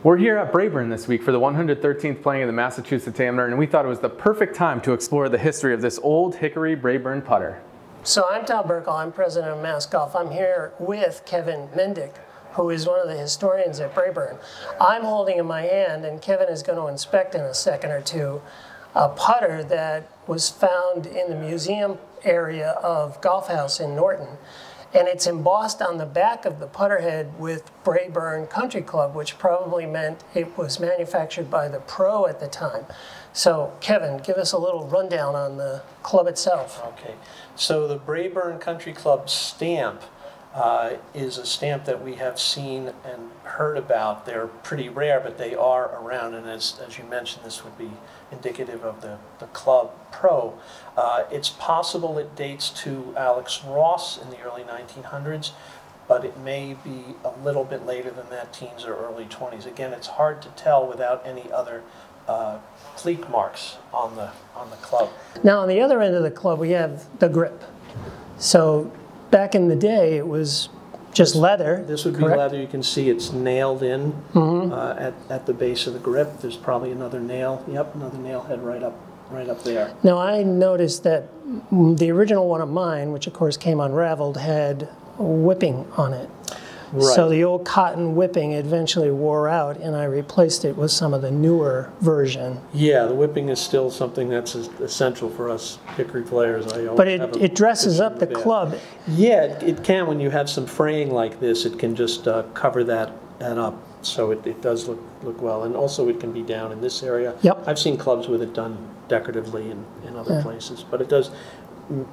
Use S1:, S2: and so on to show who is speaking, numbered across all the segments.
S1: We're here at Brae Burn this week for the 113th playing of the Massachusetts Amateur, and we thought it was the perfect time to explore the history of this old Hickory Brae Burn putter.
S2: So I'm Tom Burkle, I'm president of Mass Golf. I'm here with Kevin Mendick, who is one of the historians at Brae Burn. I'm holding in my hand, and Kevin is going to inspect in a second or two, a putter that was found in the museum area of Golf House in Norton. And it's embossed on the back of the putter head with Brae Burn Country Club, which probably meant it was manufactured by the pro at the time. So, Kevin, give us a little rundown on the club itself.
S3: Okay, so the Brae Burn Country Club stamp is a stamp that we have seen and heard about. They're pretty rare, but they are around, and as you mentioned, this would be indicative of the club pro. It's possible it dates to Alex Ross in the early 1900s, but it may be a little bit later than that, teens or early 20s. Again, it's hard to tell without any other cleat marks on the club.
S2: Now, on the other end of the club, we have the grip. So, back in the day, it was just leather. This would be leather.
S3: You can see it's nailed in at the base of the grip. There's probably another nail. Yep, another nail head right up there.
S2: Now, I noticed that the original one of mine, which of course came unraveled, had whipping on it. Right. So the old cotton whipping eventually wore out, and I replaced it with some of the newer version.
S3: Yeah, the whipping is still something that's essential for us Hickory players.
S2: But it dresses up the club.
S3: Yeah, it can. When you have some fraying like this, it can just cover that up. So it does look well. And also it can be down in this area.
S2: Yep.
S3: I've seen clubs with it done decoratively in other places. But it does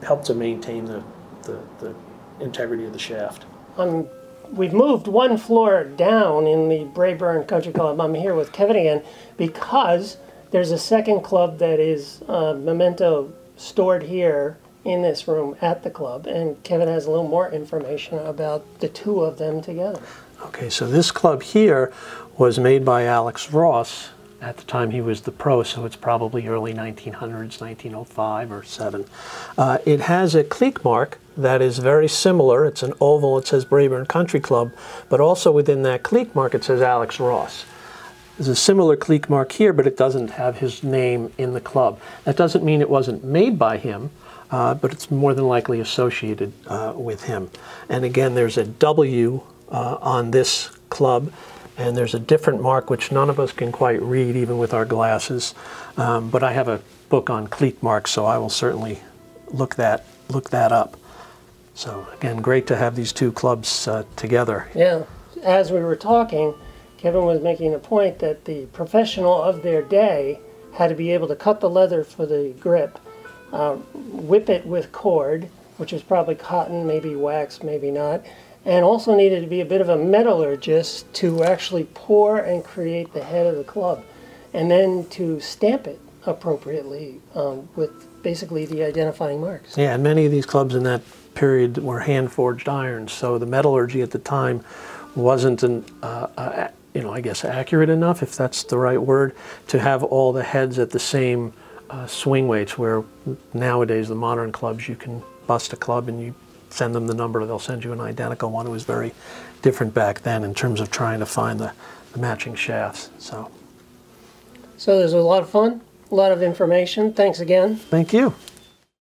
S3: help to maintain the integrity of the shaft.
S2: We've moved one floor down in the Brae Burn Country Club. I'm here with Kevin again because there's a second club that is memento stored here in this room at the club, and Kevin has a little more information about the two of them together.
S3: Okay, so this club here was made by Alex Ross. At the time he was the pro, so it's probably early 1900s, 1905 or 7. It has a cleek mark that is very similar. It's an oval. It says Brae Burn Country Club, but also within that cleek mark it says Alex Ross. There's a similar cleek mark here, but it doesn't have his name in the club. That doesn't mean it wasn't made by him, but it's more than likely associated with him. And again, there's a W on this club, and there's a different mark which none of us can quite read even with our glasses, but I have a book on cleat marks, so I will certainly look that up. So again, great to have these two clubs together.
S2: Yeah, as we were talking, Kevin was making a point that the professional of their day had to be able to cut the leather for the grip, whip it with cord, which is probably cotton, maybe wax, maybe not, and also needed to be a bit of a metallurgist to actually pour and create the head of the club, and then to stamp it appropriately with basically the identifying marks.
S3: Yeah, and many of these clubs in that period were hand-forged irons, so the metallurgy at the time wasn't I guess accurate enough, if that's the right word, to have all the heads at the same swing weights, where nowadays the modern clubs, you can bust a club and you send them the number, they'll send you an identical one. It was very different back then in terms of trying to find the matching shafts. So
S2: there's a lot of fun, a lot of information. Thanks again.
S3: Thank you.